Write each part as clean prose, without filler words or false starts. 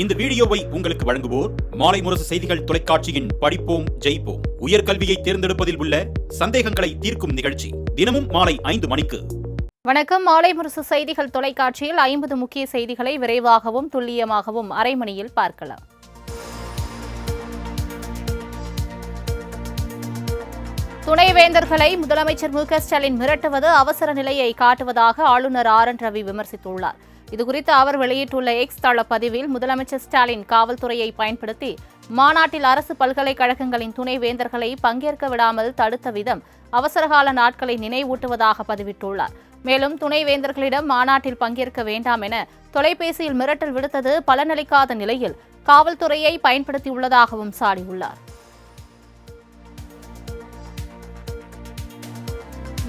இந்த வீடியோவை உங்களுக்கு வழங்குவோர் மாலை முரசு செய்திகள் தொலைக்காட்சியின் படிப்போம் ஜெயிப்போம் உயர்கல்வியை தேர்ந்தெடுப்பதில் உள்ள சந்தேகங்களை தீர்க்கும் நிகழ்ச்சி தினமும் மாலை 5 மணிக்கு. வணக்கம். மாலை முரசு செய்திகள் தொலைக்காட்சியில் 50 முக்கிய செய்திகளை விரைவாகவும் துல்லியமாகவும் அரை மணியில் பார்க்கலாம். துணைவேந்தர்களை முதலமைச்சர் மு.க.ஸ்டாலின் மிரட்டுவது அவசர நிலையை காட்டுவதாக ஆளுநர் ஆர்.என். ரவி விமர்சித்துள்ளார். இதுகுறித்து அவர் வெளியிட்டுள்ள எக்ஸ் தள பதிவில் முதலமைச்சர் ஸ்டாலின் காவல்துறையை பயன்படுத்தி மாநாட்டில் அரசு பல்கலைக்கழகங்களின் துணைவேந்தர்களை பங்கேற்க விடாமல் தடுத்த விதம் அவசரகால நாட்களை நினைவூட்டுவதாக பதிவிட்டுள்ளார். மேலும் துணைவேந்தர்களிடம் மாநாட்டில் பங்கேற்க வேண்டாம் என தொலைபேசியில் மிரட்டல் விடுத்தது பலனளிக்காத நிலையில் காவல்துறையை பயன்படுத்தியுள்ளதாகவும் சாடியுள்ளார்.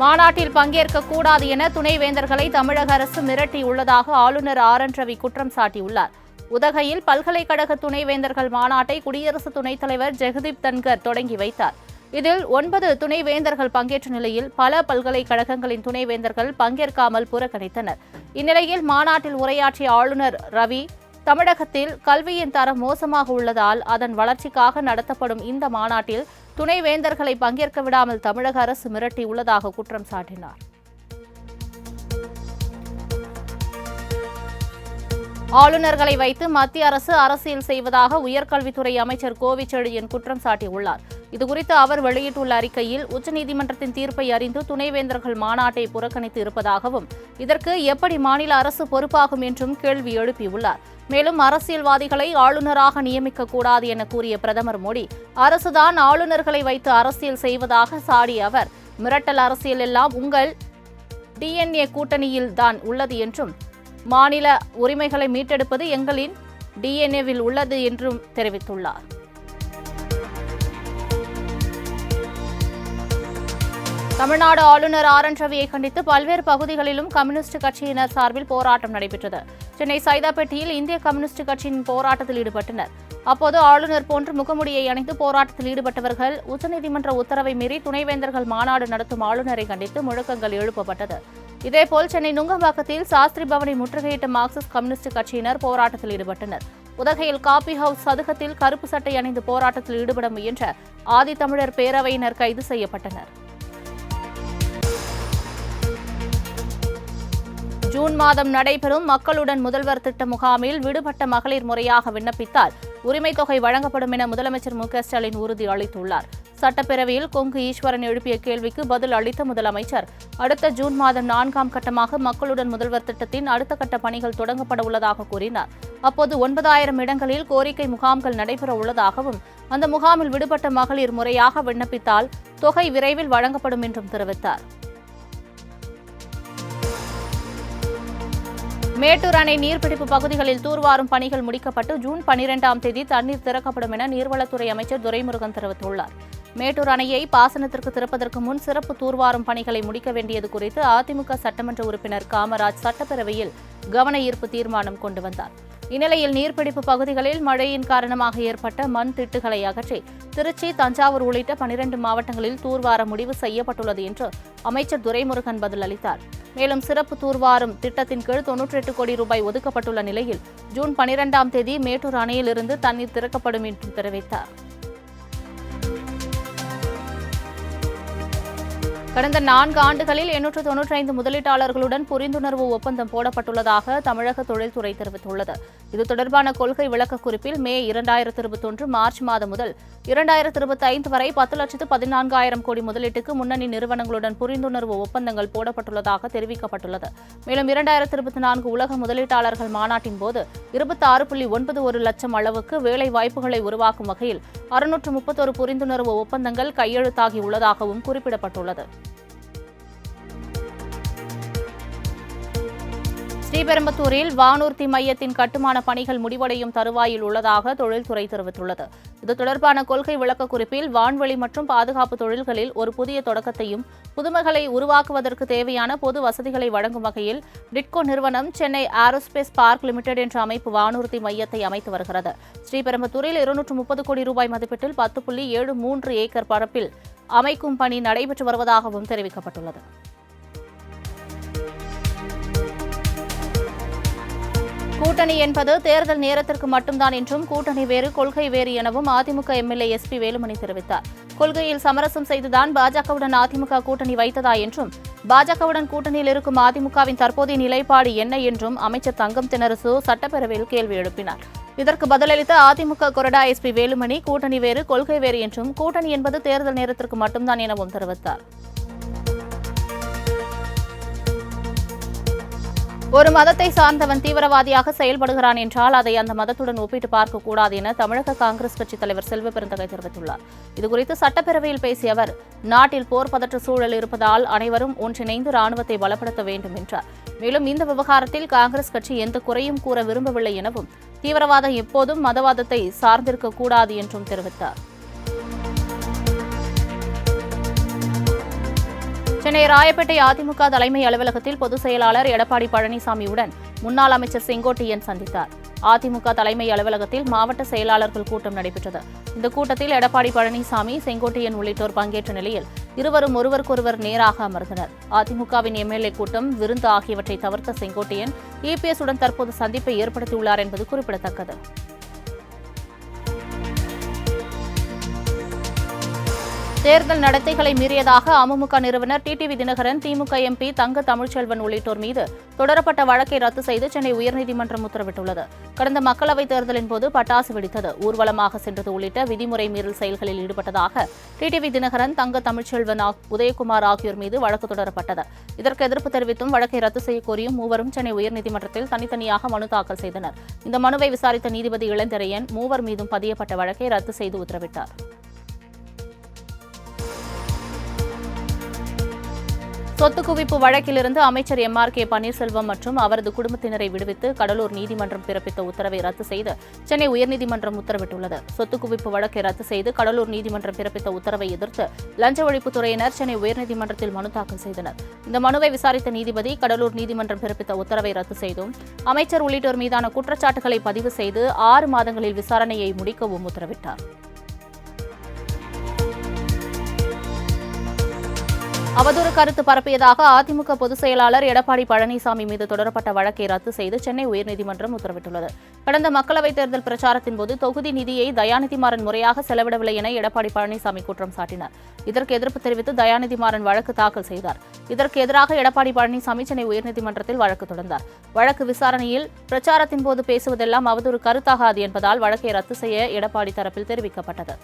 மாநாட்டில் பங்கேற்கக்கூடாது என துணைவேந்தர்களை தமிழக அரசு மிரட்டியுள்ளதாக ஆளுநர் ஆர்.என். ரவி குற்றம் சாட்டியுள்ளார். உதகையில் பல்கலைக்கழக துணைவேந்தர்கள் மாநாட்டை குடியரசு துணைத் தலைவர் ஜெகதீப் தன்கர் தொடங்கி வைத்தார். இதில் 9 துணைவேந்தர்கள் பங்கேற்ற நிலையில் பல பல்கலைக்கழகங்களின் துணைவேந்தர்கள் பங்கேற்காமல் புறக்கணித்தனர். இந்நிலையில் மாநாட்டில் உரையாற்றிய ஆளுநர் ரவி, தமிழகத்தில் கல்வியின் தரம் மோசமாக உள்ளதால் அதன் வளர்ச்சிக்காக நடத்தப்படும் இந்த மாநாட்டில் துணைவேந்தர்களை பங்கேற்க விடாமல் தமிழக அரசு மிரட்டியுள்ளதாக குற்றம் சாட்டினார். ஆளுநர்களை வைத்து மத்திய அரசு அரசியல் செய்வதாக உயர்கல்வித்துறை அமைச்சர் கோவிச்செழியன் குற்றம் சாட்டியுள்ளார். இதுகுறித்து அவர் வெளியிட்டுள்ள அறிக்கையில், உச்சநீதிமன்றத்தின் தீர்ப்பை அறிந்து துணைவேந்தர்கள் மாநாட்டை புறக்கணித்து இருப்பதாகவும் இதற்கு எப்படி மாநில அரசு பொறுப்பாகும் என்றும் கேள்வி எழுப்பியுள்ளார். மேலும் அரசியல்வாதிகளை ஆளுநராக நியமிக்கக்கூடாது என கூறிய பிரதமர் மோடி, அரசுதான் ஆளுநர்களை வைத்து அரசியல் செய்வதாக சாடிய அவர், மிரட்டல் அரசியல் எல்லாம் உங்கள் டிஎன்ஏ கூட்டணியில் தான் உள்ளது என்றும், மாநில உரிமைகளை மீட்டெடுப்பது எங்களின் டிஎன்ஏவில் உள்ளது என்றும் தெரிவித்துள்ளார். தமிழ்நாடு ஆளுநர் ஆர்.என். ரவியை கண்டித்து பல்வேறு பகுதிகளிலும் கம்யூனிஸ்ட் கட்சியினர் சார்பில் போராட்டம் நடைபெற்றது. சென்னை சைதாப்பேட்டையில் இந்திய கம்யூனிஸ்ட் கட்சியின் போராட்டத்தில் ஈடுபட்டனர். அப்போது ஆளுநர் போன்று முகமுடியை அணிந்து போராட்டத்தில் ஈடுபட்டவர்கள் உச்சநீதிமன்ற உத்தரவை மீறி துணைவேந்தர்கள் மாநாடு நடத்தும் ஆளுநரை கண்டித்து முழக்கங்கள் எழுப்பப்பட்டது. இதேபோல் சென்னை நுங்கம்பாக்கத்தில் சாஸ்திரி பவனை முற்றுகையிட்ட மார்க்சிஸ்ட் கம்யூனிஸ்ட் கட்சியினர் போராட்டத்தில் ஈடுபட்டனர். உதகையில் காபி ஹவுஸ் சதுக்கத்தில் கருப்பு சட்டை அணிந்து போராட்டத்தில் ஈடுபட முயன்ற ஆதித்தமிழர் பேரவையினர் கைது செய்யப்பட்டனர். ஜூன் மாதம் நடைபெறும் மக்களுடன் முதல்வர் திட்ட முகாமில் விடுபட்ட மகளிர் முறையாக விண்ணப்பித்தால் உரிமைத் தொகை வழங்கப்படும் என முதலமைச்சர் மு.க.ஸ்டாலின் உறுதி அளித்துள்ளார். சட்டப்பேரவையில் கொங்கு ஈஸ்வரன் எழுப்பிய கேள்விக்கு பதில் அளித்த முதலமைச்சர், அடுத்த ஜூன் மாதம் 4ஆம் கட்டமாக மக்களுடன் முதல்வர் திட்டத்தின் அடுத்த கட்ட பணிகள் தொடங்கப்பட உள்ளதாக கூறினார். அப்போது 9000 இடங்களில் கோரிக்கை முகாம்கள் நடைபெற உள்ளதாகவும், அந்த முகாமில் விடுபட்ட மகளிர் முறையாக விண்ணப்பித்தால் தொகை விரைவில் வழங்கப்படும் என்றும் தெரிவித்தார். மேட்டூர் அணை நீர்பிடிப்பு பகுதிகளில் தூர்வாரும் பணிகள் முடிக்கப்பட்டு ஜூன் 12ஆம் தேதி தண்ணீர் திறக்கப்படும் என நீர்வளத்துறை அமைச்சர் துரைமுருகன் தெரிவித்துள்ளார். மேட்டூர் அணையை பாசனத்திற்கு திறப்பதற்கு முன் சிறப்பு தூர்வாரும் பணிகளை முடிக்க வேண்டியது குறித்து அதிமுக சட்டமன்ற உறுப்பினர் காமராஜ் சட்டப்பேரவையில் கவன ஈர்ப்பு தீர்மானம் கொண்டு வந்தார். இந்நிலையில் நீர்பிடிப்பு பகுதிகளில் மழையின் காரணமாக ஏற்பட்ட மண் திட்டுகளை அகற்றி திருச்சி, தஞ்சாவூர் உள்ளிட்ட 12 மாவட்டங்களில் தூர்வார முடிவு செய்யப்பட்டுள்ளது என்று அமைச்சர் துரைமுருகன் பதில் அளித்தார். மேலும் சிறப்பு தூர்வாரும் திட்டத்தின் கீழ் 98 கோடி ரூபாய் ஒதுக்கப்பட்டுள்ள நிலையில் ஜூன் 12ஆம் தேதி மேட்டூர் அணையிலிருந்து தண்ணீர் திறக்கப்படும் என்றும் தெரிவித்தார். கடந்த 4 ஆண்டுகளில் 895 முதலீட்டாளர்களுடன் புரிந்துணர்வு ஒப்பந்தம் போடப்பட்டுள்ளதாக தமிழக தொழில்துறை தெரிவித்துள்ளது. இது தொடர்பான கொள்கை விளக்க குறிப்பில் மே 2021 மார்ச் மாதம் முதல் 2025 வரை 10,14,000 கோடி முதலீட்டுக்கு முன்னணி நிறுவனங்களுடன் புரிந்துணர்வு ஒப்பந்தங்கள் போடப்பட்டுள்ளதாக தெரிவிக்கப்பட்டுள்ளது. மேலும் 2024 உலக முதலீட்டாளர்கள் மாநாட்டின் போது 26.91 லட்சம் அளவுக்கு வேலை வாய்ப்புகளை உருவாக்கும் வகையில் 631 புரிந்துணர்வு ஒப்பந்தங்கள் கையெழுத்தாகியுள்ளதாகவும் குறிப்பிடப்பட்டுள்ளது. ஸ்ரீபெரும்புத்தூரில் வானூர்தி மையத்தின் கட்டுமான பணிகள் முடிவடையும் தருவாயில் உள்ளதாக தொழில்துறை தெரிவித்துள்ளது. இது தொடர்பான கொள்கை விளக்க குறிப்பில் வான்வெளி மற்றும் பாதுகாப்பு தொழில்களில் ஒரு புதிய தொடக்கத்தையும் புதுமைகளை உருவாக்குவதற்கு தேவையான பொது வசதிகளை வழங்கும் வகையில் டிட்கோ நிறுவனம் சென்னை ஏரோஸ்பேஸ் பார்க் லிமிடெட் என்ற அமைப்பு வானூர்தி மையத்தை அமைத்து வருகிறது. ஸ்ரீபெரும்புத்தூரில் 230 கோடி ரூபாய் மதிப்பீட்டில் 10.73 ஏக்கர் பரப்பில் அமைக்கும் பணி நடைபெற்று வருவதாகவும் தெரிவிக்கப்பட்டுள்ளது. கூட்டணி என்பது தேர்தல் நேரத்திற்கு மட்டும்தான் என்றும் கூட்டணி வேறு கொள்கை வேறு எனவும் அதிமுக எம்எல்ஏ எஸ்பி வேலுமணி தெரிவித்தார். கொள்கையில் சமரசம் செய்துதான் பாஜகவுடன் அதிமுக கூட்டணி வைத்ததா என்றும் பாஜகவுடன் கூட்டணியில் இருக்கும் அதிமுகவின் தற்போதைய நிலைப்பாடு என்ன என்றும் அமைச்சர் தங்கம் தென்னரசு சட்டப்பேரவையில் கேள்வி எழுப்பினார். இதற்கு பதிலளித்த அதிமுக கொறடா எஸ்பி வேலுமணி கூட்டணி வேறு கொள்கை வேறு என்றும் கூட்டணி என்பது தேர்தல் நேரத்திற்கு மட்டும்தான் எனவும் தெரிவித்தார். ஒரு மதத்தை சார்ந்தவன் தீவிரவாதியாக செயல்படுகிறான் என்றால் அதை அந்த மதத்துடன் ஒப்பிட்டு பார்க்கக்கூடாது என தமிழக காங்கிரஸ் கட்சித் தலைவர் செல்வ பெருந்தகை தெரிவித்துள்ளார். இதுகுறித்து சட்டப்பேரவையில் பேசிய அவர், நாட்டில் போர் பதற்ற சூழல் இருப்பதால் அனைவரும் ஒன்றிணைந்து ராணுவத்தை பலப்படுத்த வேண்டும் என்றார். மேலும் இந்த விவகாரத்தில் காங்கிரஸ் கட்சி எந்த குறையும் கூற விரும்பவில்லை எனவும் தீவிரவாதம் எப்போதும் மதவாதத்தை சார்ந்திருக்கக்கூடாது என்றும் தெரிவித்தார். சென்னை ராயப்பேட்டை அதிமுக தலைமை அலுவலகத்தில் பொதுச் செயலாளர் எடப்பாடி பழனிசாமியுடன் முன்னாள் அமைச்சர் செங்கோட்டையன் சந்தித்தார். அதிமுக தலைமை அலுவலகத்தில் மாவட்ட செயலாளர்கள் கூட்டம் நடைபெற்றது. இந்த கூட்டத்தில் எடப்பாடி பழனிசாமி, செங்கோட்டையன் உள்ளிட்டோர் பங்கேற்ற நிலையில் இருவரும் ஒருவருக்கொருவர் நேராக அமர்ந்தனர். அதிமுகவின் எம்எல்ஏ கூட்டம், விருந்து ஆகியவற்றை தவிர்த்த செங்கோட்டையன் இபிஎஸ் உடன் தற்போது சந்திப்பை ஏற்படுத்தியுள்ளார் என்பது குறிப்பிடத்தக்கது. தேர்தல் நடத்தைகளை மீறியதாக அமமுக நிறுவனர் டிடிவி தினகரன், திமுக எம்பி தங்க தமிழ்ச்செல்வன் உள்ளிட்டோர் மீது தொடரப்பட்ட வழக்கை ரத்து செய்து சென்னை உயர்நீதிமன்றம் உத்தரவிட்டுள்ளது. கடந்த மக்களவைத் தேர்தலின் போது பட்டாசு வெடித்தது, ஊர்வலமாக சென்றது உள்ளிட்ட விதிமுறை மீறல் செயல்களில் ஈடுபட்டதாக டிடிவி தினகரன், தங்க தமிழ்ச்செல்வன், உதயகுமார் ஆகியோர் மீது வழக்கு தொடரப்பட்டது. இதற்கு எதிர்ப்பு தெரிவித்தும் வழக்கை ரத்து செய்யக்கோரியும் மூவரும் சென்னை உயர்நீதிமன்றத்தில் தனித்தனியாக மனு தாக்கல் செய்தனர். இந்த மனுவை விசாரித்த நீதிபதி இளந்திரையன் மூவர் மீதும் பதியப்பட்ட வழக்கை ரத்து செய்து உத்தரவிட்டார். சொத்து குவிப்பு வழக்கிலிருந்து அமைச்சர் எம்.ஆர்.கே. பன்னீர்செல்வம் மற்றும் அவரது குடும்பத்தினரை விடுவித்து கடலூர் நீதிமன்றம் பிறப்பித்த உத்தரவை ரத்து செய்து சென்னை உயர்நீதிமன்றம் உத்தரவிட்டுள்ளது. சொத்து குவிப்பு வழக்கை ரத்து செய்து கடலூர் நீதிமன்றம் பிறப்பித்த உத்தரவை எதிர்த்து லஞ்ச ஒழிப்புத்துறையினர் சென்னை உயர்நீதிமன்றத்தில் மனு தாக்கல் செய்தனர். இந்த மனுவை விசாரித்த நீதிபதி கடலூர் நீதிமன்றம் பிறப்பித்த உத்தரவை ரத்து செய்தும் அமைச்சர் உள்ளிட்டோர் மீதான குற்றச்சாட்டுகளை பதிவு செய்து 6 மாதங்களில் விசாரணையை முடிக்கவும் உத்தரவிட்டார். அவதூறு கருத்து பரப்பியதாக அதிமுக பொதுச் செயலாளர் எடப்பாடி பழனிசாமி மீது தொடரப்பட்ட வழக்கை ரத்து செய்து சென்னை உயர்நீதிமன்றம் உத்தரவிட்டுள்ளது. கடந்த மக்களவைத் தேர்தல் பிரச்சாரத்தின் போது தொகுதி நிதியை தயாநிதி மாறன் முறையாக செலவிடவில்லை என எடப்பாடி பழனிசாமி குற்றம் சாட்டினார். இதற்கு எதிர்ப்பு தெரிவித்து தயாநிதி மாறன் வழக்கு தாக்கல் செய்தார். இதற்கு எதிராக எடப்பாடி பழனிசாமி சென்னை உயர்நீதிமன்றத்தில் வழக்கு தொடர்ந்தார். வழக்கு விசாரணையில் பிரச்சாரத்தின் போது பேசுவதெல்லாம் அவதூறு கருத்தாகாது என்பதால் வழக்கை ரத்து செய்ய எடப்பாடி தரப்பில் தெரிவிக்கப்பட்டது.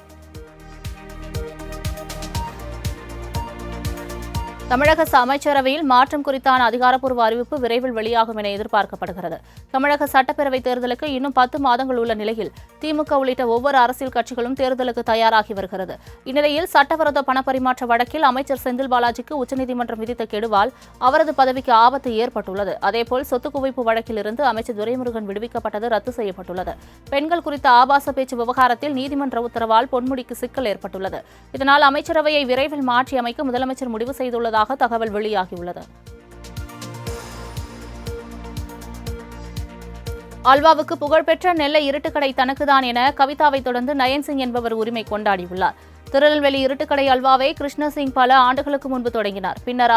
தமிழக அமைச்சரவையில் மாற்றம் குறித்தான அதிகாரப்பூர்வ அறிவிப்பு விரைவில் வெளியாகும் என எதிர்பார்க்கப்படுகிறது. தமிழக சட்டப்பேரவைத் தேர்தலுக்கு இன்னும் 10 மாதங்கள் உள்ள நிலையில் திமுக உள்ளிட்ட ஒவ்வொரு அரசியல் கட்சிகளும் தேர்தலுக்கு தயாராகி வருகிறது. இந்நிலையில் சட்டவிரோத பணப்பரிமாற்ற வழக்கில் அமைச்சர் செந்தில் பாலாஜிக்கு உச்சநீதிமன்றம் விதித்த கெடுவால் அவரது பதவிக்கு ஆபத்து ஏற்பட்டுள்ளது. அதேபோல் சொத்து குவிப்பு வழக்கிலிருந்து அமைச்சர் துரைமுருகன் விடுவிக்கப்பட்டது ரத்து செய்யப்பட்டுள்ளது. பெண்கள் குறித்த ஆபாச பேச்சு விவகாரத்தில் நீதிமன்ற உத்தரவால் பொன்முடிக்கு சிக்கல் ஏற்பட்டுள்ளது. இதனால் அமைச்சரவையை விரைவில் மாற்றி அமைக்க முதலமைச்சர் முடிவு செய்துள்ளதாக தகவல் வெளியாகியுள்ளது. அல்வாவுக்கு புகழ்பெற்ற நெல்லை இருட்டுக்கடை தனக்குதான் என கவிதாவை தொடர்ந்து நயன்சிங் என்பவர் உரிமை கொண்டாடியுள்ளார். திருநெல்வேலி இருட்டுக்கடை அல்வாவை கிருஷ்ணசிங் பல ஆண்டுகளுக்கு முன்பு தொடங்கினார். பின்னர்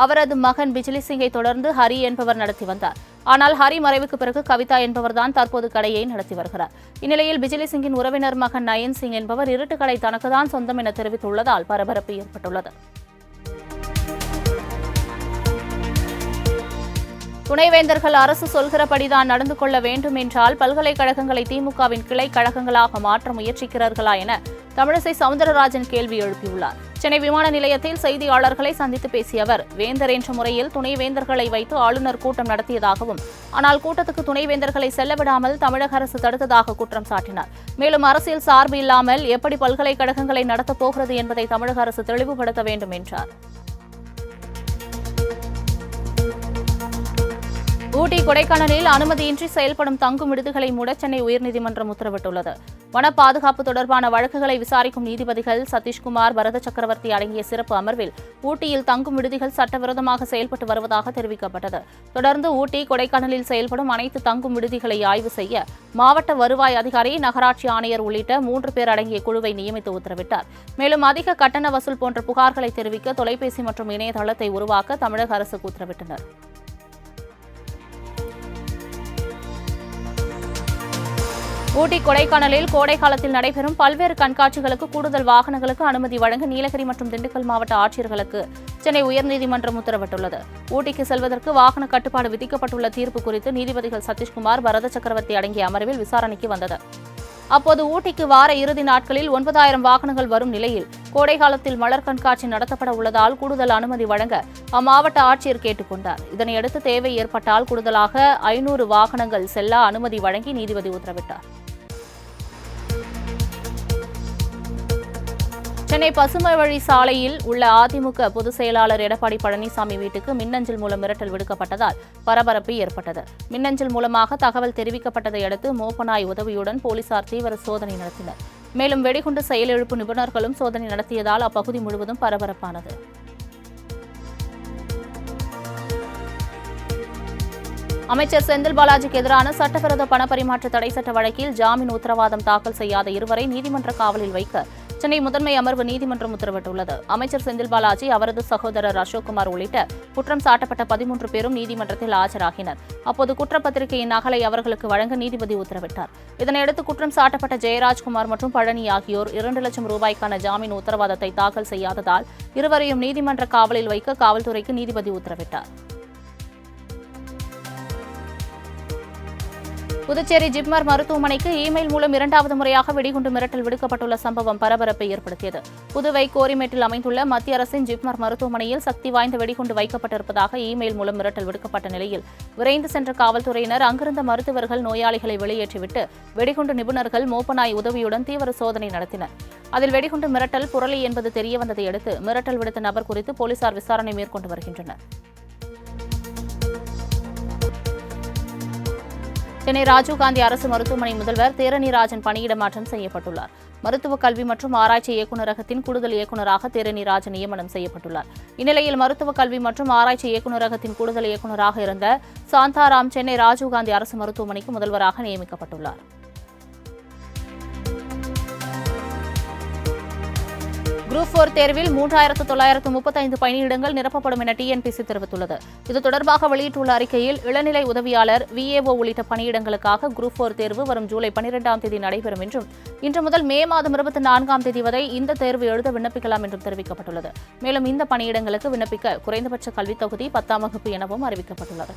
அவரது மகன் பிஜிலி சிங்கை தொடர்ந்து ஹரி என்பவர் நடத்தி வந்தார். ஆனால் ஹரி மறைவுக்கு பிறகு கவிதா என்பவர்தான் தற்போது கடையை நடத்தி வருகிறார். இந்நிலையில் பிஜிலி சிங்கின் உறவினர் மகன் நயன் சிங் என்பவர் இருட்டுக்கடை தனக்குதான் சொந்தம் என தெரிவித்துள்ளதால் பரபரப்பு ஏற்பட்டுள்ளது. துணைவேந்தர்கள் அரசு சொல்கிறபடிதான் நடந்து கொள்ள வேண்டும் என்றால் பல்கலைக்கழகங்களை திமுகவின் கிளை கழகங்களாக மாற்ற முயற்சிக்கிறார்களா என தமிழிசை சவுந்தரராஜன் கேள்வி எழுப்பியுள்ளார். சென்னை விமான நிலையத்தில் செய்தியாளர்களை சந்தித்து பேசிய அவர், வேந்தர் என்ற முறையில் துணைவேந்தர்களை வைத்து ஆளுநர் கூட்டம் நடத்தியதாகவும், ஆனால் கூட்டத்துக்கு துணைவேந்தர்களை செல்லவிடாமல் தமிழக அரசு தடுத்ததாக குற்றம் சாட்டினார். மேலும் அரசியல் சார்பு இல்லாமல் எப்படி பல்கலைக்கழகங்களை நடத்தப் போகிறது என்பதை தமிழக அரசு தெளிவுபடுத்த வேண்டும் என்றார். ஊட்டி, கொடைக்கானலில் அனுமதியின்றி செயல்படும் தங்கும் விடுதிகளை மூட சென்னை உயர்நீதிமன்றம் உத்தரவிட்டுள்ளது. வன பாதுகாப்பு தொடர்பான வழக்குகளை விசாரிக்கும் நீதிபதிகள் சதீஷ்குமார், பரத சக்கரவர்த்தி அடங்கிய சிறப்பு அமர்வில் ஊட்டியில் தங்கும் விடுதிகள் சட்டவிரோதமாக செயல்பட்டு வருவதாக தெரிவிக்கப்பட்டது. தொடர்ந்து ஊட்டி, கொடைக்கானலில் செயல்படும் அனைத்து தங்கும் விடுதிகளை ஆய்வு செய்ய மாவட்ட வருவாய் அதிகாரி, நகராட்சி ஆணையர் உள்ளிட்ட 3 பேர் அடங்கிய குழுவை நியமித்து உத்தரவிட்டார். மேலும் அதிக கட்டண வசூல் போன்ற புகார்களை தெரிவிக்க தொலைபேசி மற்றும் இணையதளத்தை உருவாக்க தமிழக அரசுக்கு உத்தரவிட்டனர். ஊட்டி கொடைக்கானலில் கோடை காலத்தில் நடைபெறும் பல்வேறு கண்காட்சிகளுக்கு கூடுதல் வாகனங்களுக்கு அனுமதி வழங்க நீலகிரி மற்றும் திண்டுக்கல் மாவட்ட ஆட்சியர்களுக்கு சென்னை உயர்நீதிமன்றம் உத்தரவிட்டுள்ளது. ஊட்டிக்கு செல்வதற்கு வாகன கட்டுப்பாடு விதிக்கப்பட்டுள்ள தீர்ப்பு குறித்து நீதிபதிகள் சதீஷ்குமார், பரத சக்கரவர்த்தி அடங்கிய அமர்வில் விசாரணைக்கு வந்தது. அப்போது ஊட்டிக்கு வார இறுதி நாட்களில் 9,000 வாகனங்கள் வரும் நிலையில் கோடை காலத்தில் மலர் கண்காட்சி நடத்தப்பட உள்ளதால் கூடுதல் அனுமதி வழங்க அம்மாவட்ட ஆட்சியர் கேட்டுக் கொண்டார். இதனையடுத்து தேவை ஏற்பட்டால் கூடுதலாக 500 வாகனங்கள் செல்ல அனுமதி வழங்கி நீதிபதி உத்தரவிட்டார். சென்னை பசுமை வழி சாலையில் உள்ள அதிமுக பொதுச் செயலாளர் எடப்பாடி பழனிசாமி வீட்டுக்கு மின்னஞ்சல் மூலம் மிரட்டல் விடுக்கப்பட்டதால் பரபரப்பு ஏற்பட்டது. மின்னஞ்சல் மூலமாக தகவல் தெரிவிக்கப்பட்டதை அடுத்து மோப்பநாய் உதவியுடன் போலீசார் தீவிர சோதனை நடத்தினர். மேலும் வெடிகுண்டு செயலிழப்பு நிபுணர்களும் சோதனை நடத்தியதால் அப்பகுதி முழுவதும் பரபரப்பானது. அமைச்சர் செந்தில் பாலாஜிக்கு எதிரான சட்டவிரோத பணப்பரிமாற்ற தடை சட்ட வழக்கில் ஜாமீன் உத்தரவாதம் தாக்கல் செய்யாத இருவரை நீதிமன்ற காவலில் வைக்க சென்னை முதன்மை அமர்வு நீதிமன்றம் உத்தரவிட்டுள்ளது. அமைச்சர் செந்தில் பாலாஜி, அவரது சகோதரர் அசோக்குமார் உள்ளிட்ட குற்றம் சாட்டப்பட்ட 13 பேரும் நீதிமன்றத்தில் ஆஜராகினர். அப்போது குற்றப்பத்திரிகையின் நகலை அவர்களுக்கு வழங்க நீதிபதி உத்தரவிட்டார். இதனையடுத்து குற்றம் சாட்டப்பட்ட ஜெயராஜ்குமார் மற்றும் பழனி ஆகியோர் 2 லட்சம் ரூபாய்க்கான ஜாமீன் உத்தரவாதத்தை தாக்கல் செய்யாததால் இருவரையும் நீதிமன்ற காவலில் வைக்க காவல்துறைக்கு நீதிபதி உத்தரவிட்டார். புதுச்சேரி ஜிப்மர் மருத்துவமனைக்கு இமெயில் மூலம் 2வது முறையாக வெடிகுண்டு மிரட்டல் விடுக்கப்பட்டுள்ள சம்பவம் பரபரப்பை ஏற்படுத்தியது. புதுவை கோரிமேட்டில் அமைந்துள்ள மத்திய அரசின் ஜிப்மர் மருத்துவமனையில் சக்தி வாய்ந்த வெடிகுண்டு வைக்கப்பட்டிருப்பதாக இமெயில் மூலம் மிரட்டல் விடுக்கப்பட்ட நிலையில் விரைந்து சென்ற காவல்துறையினர் அங்கிருந்த மருத்துவர்கள் நோயாளிகளை வெளியேற்றிவிட்டு வெடிகுண்டு நிபுணர்கள் மோப்பநாய் உதவியுடன் தீவிர சோதனை நடத்தினர். அதில் வெடிகுண்டு மிரட்டல் புரளி என்பது தெரியவந்ததை அடுத்து மிரட்டல் விடுத்த நபர் குறித்து போலீசார் விசாரணை மேற்கொண்டு வருகின்றனர். சென்னை ராஜீவ்காந்தி அரசு மருத்துவமனை முதல்வர் தேரணிராஜன் பணியிட மாற்றம் செய்யப்பட்டுள்ளார். மருத்துவக் கல்வி மற்றும் ஆராய்ச்சி இயக்குநரகத்தின் கூடுதல் இயக்குநராக தேரணிராஜன் நியமனம் செய்யப்பட்டுள்ளார். இந்நிலையில் மருத்துவக் கல்வி மற்றும் ஆராய்ச்சி இயக்குநரகத்தின் கூடுதல் இயக்குநராக இருந்த சாந்தாராம் சென்னை ராஜீவ்காந்தி அரசு மருத்துவமனைக்கு முதல்வராக நியமிக்கப்பட்டுள்ளார். குரூப் 4 தேர்வில் 3,935 பணியிடங்கள் நிரப்பப்படும் என டிஎன்பிசி தெரிவித்துள்ளது. இது தொடர்பாக வெளியிட்டுள்ள அறிக்கையில் இளநிலை உதவியாளர், விஏஓ உள்ளிட்ட பணியிடங்களுக்காக குரூப் 4 தேர்வு வரும் ஜூலை 12ஆம் தேதி நடைபெறும் என்றும் இன்று முதல் மே மாதம் 24ஆம் தேதி வரை இந்த தேர்வு எழுத விண்ணப்பிக்கலாம் என்றும் தெரிவிக்கப்பட்டுள்ளது. மேலும் இந்த பணியிடங்களுக்கு விண்ணப்பிக்க குறைந்தபட்ச கல்வித் தொகுதி 10ஆம் வகுப்பு எனவும் அறிவிக்கப்பட்டுள்ளது.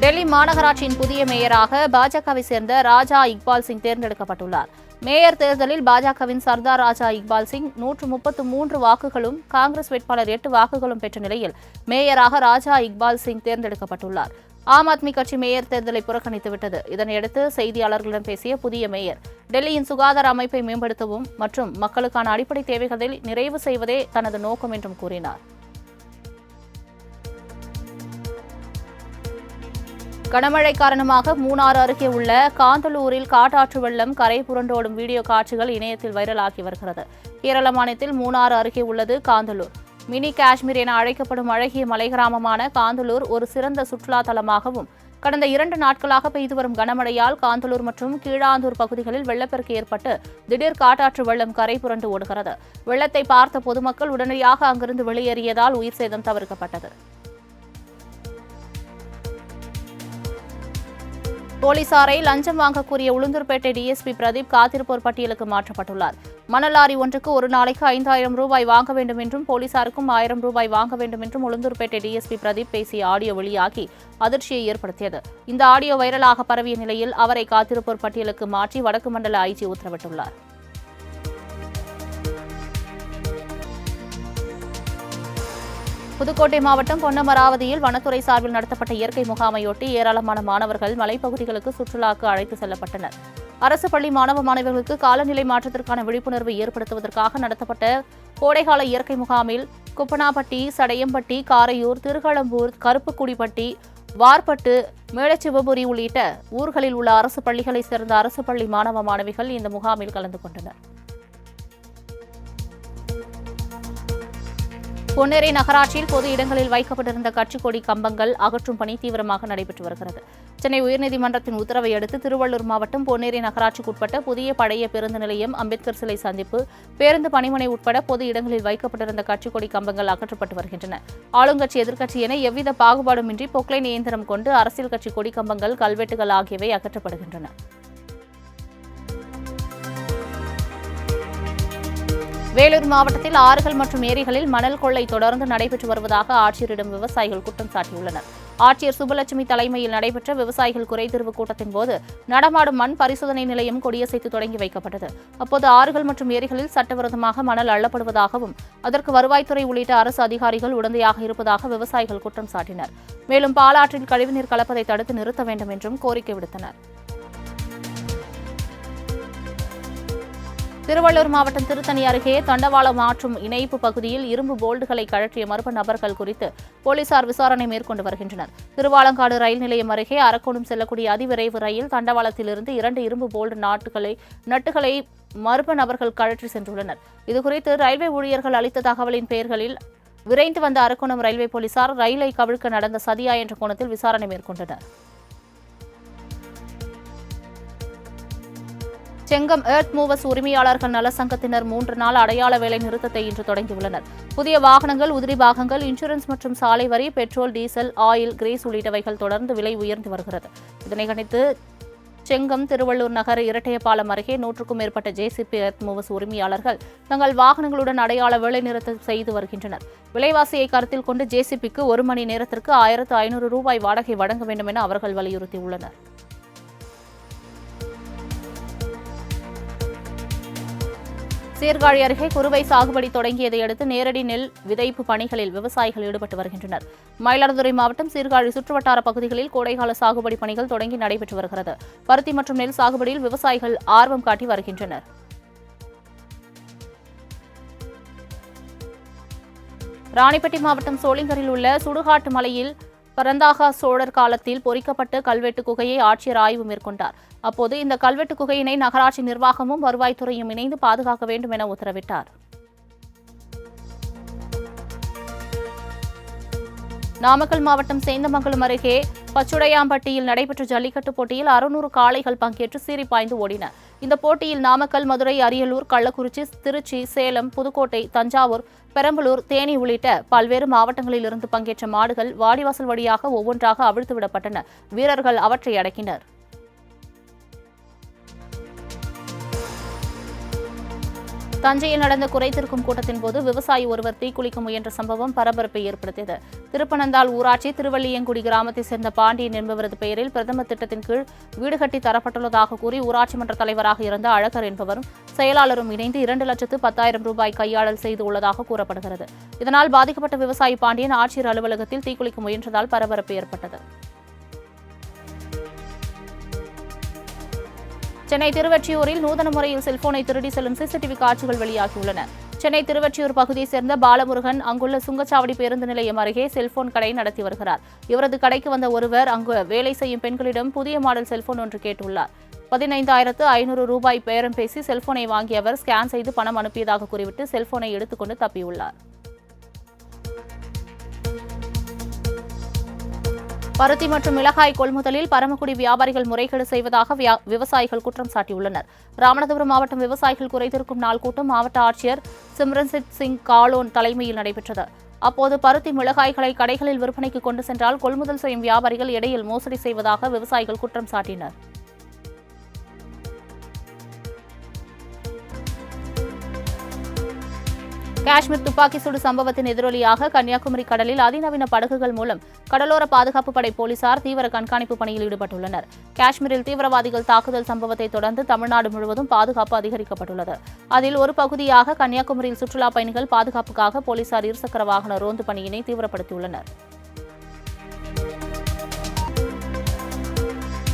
டெல்லி மாநகராட்சியின் புதிய மேயராக பாஜகவை சேர்ந்த ராஜா இக்பால் சிங் தேர்ந்தெடுக்கப்பட்டுள்ளார். மேயர் தேர்தலில் பாஜகவின் சர்தார் ராஜா இக்பால் சிங் 133 வாக்குகளும், காங்கிரஸ் வேட்பாளர் 8 வாக்குகளும் பெற்ற நிலையில் மேயராக ராஜா இக்பால் சிங் தேர்ந்தெடுக்கப்பட்டுள்ளார். ஆம் ஆத்மி கட்சி மேயர் தேர்தலை புறக்கணித்துவிட்டது. இதனையடுத்து செய்தியாளர்களிடம் பேசிய புதிய மேயர், டெல்லியின் சுகாதார அமைப்பை மேம்படுத்தவும் மற்றும் மக்களுக்கான அடிப்படை தேவைகளை நிறைவு செய்வதே தனது நோக்கம் என்றும் கூறினார். கனமழை காரணமாக மூணாறு அருகே உள்ள காந்தலூரில் காட்டாற்று வெள்ளம் கரை புரண்டோடும் வீடியோ காட்சிகள் இணையத்தில் வைரலாகி வருகிறது. கேரள மாநிலத்தில் மூணாறு அருகே உள்ளது காந்தலூர். மினி காஷ்மீர் என அழைக்கப்படும் அழகிய மலை கிராமமான காந்தலூர் ஒரு சிறந்த சுற்றுலா தலமாகவும் கடந்த 2 நாட்களாக பெய்து வரும் கனமழையால் காந்தலூர் மற்றும் கீழாந்தூர் பகுதிகளில் வெள்ளப்பெருக்கு ஏற்பட்டு திடீர் காட்டாற்று வெள்ளம் கரை புரண்டு ஓடுகிறது. வெள்ளத்தை பார்த்த பொதுமக்கள் உடனடியாக அங்கிருந்து வெளியேறியதால் உயிர் சேதம் தவிர்க்கப்பட்டது. போலீசாரை லஞ்சம் வாங்க கூறிய உளுந்தூர்பேட்டை டிஎஸ்பி பிரதீப் காத்திருப்போர் பட்டியலுக்கு மாற்றப்பட்டுள்ளார். மணல் லாரி ஒன்றுக்கு ஒரு நாளைக்கு 5,000 ரூபாய் வாங்க வேண்டும் என்றும் போலீசாருக்கும் 1,000 ரூபாய் வாங்க வேண்டும் என்றும் உளுந்தூர்பேட்டை டிஎஸ்பி பிரதீப் பேசிய ஆடியோ வெளியாகி அதிர்ச்சியை ஏற்படுத்தியது. இந்த ஆடியோ வைரலாக பரவிய நிலையில் அவரை காத்திருப்போர் பட்டியலுக்கு மாற்றி வடக்கு மண்டல ஐஜி உத்தரவிட்டுள்ளார். புதுக்கோட்டை மாவட்டம் பொன்னமராவதியில் வனத்துறை சார்பில் நடத்தப்பட்ட இயற்கை முகாமையொட்டி ஏராளமான மாணவர்கள் மலைப்பகுதிகளுக்கு சுற்றுலாக்கு அழைத்து செல்லப்பட்டனர். அரசு பள்ளி மாணவ மாணவிகளுக்கு காலநிலை மாற்றத்திற்கான விழிப்புணர்வை ஏற்படுத்துவதற்காக நடத்தப்பட்ட கோடைகால இயற்கை முகாமில் குப்பனாப்பட்டி, சடையம்பட்டி, காரையூர், திருகளம்பூர், கருப்புக்குடிப்பட்டி, வார்பட்டு, மேலச்சிவபுரி உள்ளிட்ட ஊர்களில் உள்ள அரசு பள்ளிகளைச் சேர்ந்த அரசு பள்ளி மாணவ மாணவிகள் இந்த முகாமில் கலந்து கொண்டனர். பொன்னேரி நகராட்சியில் பொது இடங்களில் வைக்கப்பட்டிருந்த கட்சிக் கொடி கம்பங்கள் அகற்றும் பணி தீவிரமாக நடைபெற்று வருகிறது. சென்னை உயர்நீதிமன்றத்தின் உத்தரவை அடுத்து திருவள்ளூர் மாவட்டம் பொன்னேரி நகராட்சிக்குட்பட்ட புதிய பழைய பேருந்து நிலையம், அம்பேத்கர் சிலை சந்திப்பு, பேருந்து பணிமனை உட்பட பொது இடங்களில் வைக்கப்பட்டிருந்த கட்சிக் கொடி கம்பங்கள் அகற்றப்பட்டு வருகின்றன. ஆளுங்கட்சி, எதிர்க்கட்சி என எவ்வித பாகுபாடுமின்றி பொக்லைன் இயந்திரம் கொண்டு அரசியல் கட்சி கொடி கம்பங்கள், கல்வெட்டுகள் ஆகியவை அகற்றப்படுகின்றன. வேலூர் மாவட்டத்தில் ஆறுகள் மற்றும் ஏரிகளில் மணல் கொள்ளை தொடர்ந்து நடைபெற்று வருவதாக ஆட்சியரிடம் விவசாயிகள் குற்றம் சாட்டியுள்ளனர். ஆட்சியர் சுபலட்சுமி தலைமையில் நடைபெற்ற விவசாயிகள் குறைதீர்வு கூட்டத்தின் போது நடமாடும் மண் பரிசோதனை நிலையம் கொடியசைத்து தொடங்கி வைக்கப்பட்டது. அப்போது ஆறுகள் மற்றும் ஏரிகளில் சட்டவிரோதமாக மணல் அள்ளப்படுவதாகவும் அதற்கு வருவாய்த்துறை உள்ளிட்ட அரசு அதிகாரிகள் உடந்தையாக இருப்பதாக விவசாயிகள் குற்றம் சாட்டினர். மேலும் பாலாற்றில் கழிவுநீர் கலப்பதை தடுத்து நிறுத்த வேண்டும் என்றும் கோரிக்கை விடுத்தனர். திருவள்ளூர் மாவட்டம் திருத்தணி அருகே தண்டவாளம் ஆற்றும் இணைப்பு பகுதியில் இரும்பு போல்டுகளை கழற்றிய மர்ம நபர்கள் குறித்து போலீசார் விசாரணை மேற்கொண்டு வருகின்றனர். திருவாலங்காடு ரயில் நிலையம் அருகே அரக்கோணம் செல்லக்கூடிய அதிவிரைவு ரயில் தண்டவாளத்திலிருந்து 2 இரும்பு போல்டு நட்டுகளை மர்ம நபர்கள் கழற்றி சென்றுள்ளனர். இதுகுறித்து ரயில்வே ஊழியர்கள் அளித்த தகவலின் பெயர்களில் விரைந்து வந்த அரக்கோணம் ரயில்வே போலீசார் ரயிலை கவிழ்க்க நடந்த சதியா என்ற கோணத்தில் விசாரணை மேற்கொண்டனர். செங்கம் எர்த் மூவர்ஸ் உரிமையாளர்கள் நல சங்கத்தினர் 3 நாள் அடையாள வேலை நிறுத்தத்தை இன்று தொடங்கியுள்ளனர். புதிய வாகனங்கள், உதிரி பாகங்கள், இன்சூரன்ஸ் மற்றும் சாலை வரி, பெட்ரோல், டீசல், ஆயில், கிரீஸ் உள்ளிட்டவைகள் தொடர்ந்து விலை உயர்ந்து வருகிறது. இதனை கண்டித்து செங்கம், திருவள்ளூர் நகர் இரட்டையபாலம் அருகே 100க்கும் மேற்பட்ட ஜேசிபி எர்த் மூவர்ஸ் உரிமையாளர்கள் தங்கள் வாகனங்களுடன் அடையாள வேலை நிறுத்தம் செய்து வருகின்றனர். விலைவாசியை கருத்தில் கொண்டு ஜேசிபிக்கு 1 மணி நேரத்திற்கு 1500 ரூபாய் வாடகை வழங்க வேண்டும் என அவர்கள் வலியுறுத்தியுள்ளனர். சீர்காழி அருகே குறுவை சாகுபடி தொடங்கியதை அடுத்து நேரடி நெல் விதைப்பு பணிகளில் விவசாயிகள் ஈடுபட்டு வருகின்றனர். மயிலாடுதுறை மாவட்டம் சீர்காழி சுற்றுவட்டார பகுதிகளில் கோடைகால சாகுபடி பணிகள் தொடங்கி நடைபெற்று வருகிறது. பருத்தி மற்றும் நெல் சாகுபடியில் விவசாயிகள் ஆர்வம் காட்டி வருகின்றனர். ராணிப்பேட்டை மாவட்டம் சோளிங்கரில் உள்ள சுடுகாட்டு மலையில் பரந்தாகா சோழர் காலத்தில் பொறிக்கப்பட்ட கல்வெட்டு குகையை ஆட்சியர் ஆய்வு மேற்கொண்டார். அப்போது இந்த கல்வெட்டு குகையினை நகராட்சி நிர்வாகமும் வருவாய்த்துறையும் இணைந்து பாதுகாக்க வேண்டும் என உத்தரவிட்டார். நாமக்கல் மாவட்டம் சேந்தமங்கலம் அருகே பச்சுடையாம்பட்டியில் நடைபெற்ற ஜல்லிக்கட்டு போட்டியில் 600 காளைகள் பங்கேற்று சீறி பாய்ந்து ஓடின. இந்த போட்டியில் நாமக்கல், மதுரை, அரியலூர், கள்ளக்குறிச்சி, திருச்சி, சேலம், புதுக்கோட்டை, தஞ்சாவூர், பெரம்பலூர், தேனி உள்ளிட்ட பல்வேறு மாவட்டங்களில் இருந்து பங்கேற்ற மாடுகள் வாடிவாசல் வழியாக ஒவ்வொன்றாக அவிழ்த்து விடப்பட்டன. வீரர்கள் அவற்றை அடக்கினர். தஞ்சையில் நடந்த குறைதீர்க்கும் கூட்டத்தின் போது விவசாயி ஒருவர் தீக்குளிக்க முயன்ற சம்பவம் பரபரப்பை ஏற்படுத்தியது. திருப்பனந்தாள் ஊராட்சி திருவள்ளியங்குடி கிராமத்தைச் சேர்ந்த பாண்டியன் என்பவரது பெயரில் பிரதமர் திட்டத்தின் கீழ் வீடு கட்டி தரப்பட்டுள்ளதாக கூறி ஊராட்சி மன்ற தலைவராக இருந்த அழகர் என்பவரும் செயலாளரும் இணைந்து 2,10,000 ரூபாய் கையாடல் செய்து உள்ளதாக கூறப்படுகிறது. இதனால் பாதிக்கப்பட்ட விவசாயி பாண்டியன் ஆட்சியர் அலுவலகத்தில் தீக்குளிக்க முயன்றதால் பரபரப்பு ஏற்பட்டது. சென்னை திருவொற்றியூரில் நூதன முறையில் செல்போனை திருடி செல்லும் சிசிடிவி காட்சிகள் வெளியாகியுள்ளன. சென்னை திருவொற்றியூர் பகுதியைச் சேர்ந்த பாலமுருகன் அங்குள்ள சுங்கச்சாவடி பேருந்து நிலையம் அருகே செல்போன் கடை நடத்தி வருகிறார். இவரது கடைக்கு வந்த ஒருவர் அங்கு வேலை செய்யும் பெண்களிடம் புதிய மாடல் செல்போன் ஒன்று கேட்டுள்ளார். 15,500 ரூபாய் பேரம் பேசி செல்போனை வாங்கிய அவர் ஸ்கேன் செய்து பணம் அனுப்பியதாக கூறிவிட்டு செல்போனை எடுத்துக்கொண்டு தப்பியுள்ளார். பருத்தி மற்றும் மிளகாய் கொள்முதலில் பரமக்குடி வியாபாரிகள் முறைகேடு செய்வதாக விவசாயிகள் குற்றம் சாட்டியுள்ளனர். ராமநாதபுரம் மாவட்டம் விவசாயிகள் குறைதீர்க்கும் நாள் கூட்டம் மாவட்ட ஆட்சியர் சிம்ரன்ஜித் சிங் காலோன் தலைமையில் நடைபெற்றது. அப்போது பருத்தி, மிளகாய்களை கடைகளில் விற்பனைக்கு கொண்டு சென்றால் கொள்முதல் செய்யும் வியாபாரிகள் இடையில் மோசடி செய்வதாக விவசாயிகள் குற்றம் சாட்டினர். காஷ்மீர் துப்பாக்கி சூடு சம்பவத்தின் எதிரொலியாக கன்னியாகுமரி கடலில் அதிநவீன படகுகள் மூலம் கடலோர பாதுகாப்பு படை போலீசார் தீவிர கண்காணிப்பு பணியில் ஈடுபட்டுள்ளனர். காஷ்மீரில் தீவிரவாதிகள் தாக்குதல் சம்பவத்தை தொடர்ந்து தமிழ்நாடு முழுவதும் பாதுகாப்பு அதிகரிக்கப்பட்டுள்ளது. அதில் ஒரு பகுதியாக கன்னியாகுமரியில் சுற்றுலா பயணிகள் பாதுகாப்புக்காக போலீசார் இருசக்கர வாகன ரோந்து பணியினை தீவிரப்படுத்தியுள்ளனர்.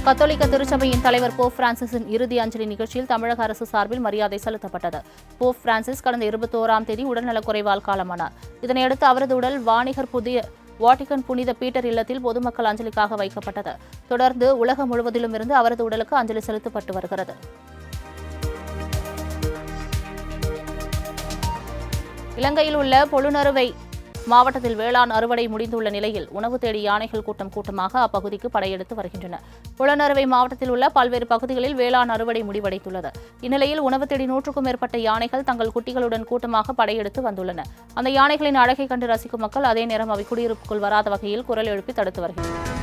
கத்தோலிக்க திருச்சபையின் தலைவர் போப் பிரான்சிஸின் இறுதி அஞ்சலி நிகழ்ச்சியில் தமிழக அரசு சார்பில் மரியாதை செலுத்தப்பட்டது. போப் பிரான்சிஸ் கடந்த 21ஆம் தேதி உடல்நலக்குறைவால் காலமானார். இதனையடுத்து அவரது உடல் வாணிகர் வாட்டிகன் புனித பீட்டர் இல்லத்தில் பொதுமக்கள் அஞ்சலிக்காக வைக்கப்பட்டது. தொடர்ந்து உலகம் முழுவதிலும் இருந்து அவரது உடலுக்கு அஞ்சலி செலுத்தப்பட்டு வருகிறது. இலங்கையில் உள்ள பொலுநறுவை மாவட்டத்தில் வேளாண் அறுவடை முடிந்துள்ள நிலையில் உணவு தேடி யானைகள் கூட்டமாக அப்பகுதிக்கு படையெடுத்து வருகின்றன. புலனறுவை மாவட்டத்தில் உள்ள பல்வேறு பகுதிகளில் வேளாண் அறுவடை முடிவடைந்துள்ளது. இந்நிலையில் உணவு தேடி 100க்கும் மேற்பட்ட யானைகள் தங்கள் குட்டிகளுடன் கூட்டமாக படையெடுத்து வந்துள்ளன. அந்த யானைகளின் அழகை கண்டு ரசிக்கும் மக்கள் அதே நேரம் அவை குடியிருப்புக்குள் வராத வகையில் குரல் எழுப்பி தடுத்து வருகின்றனர்.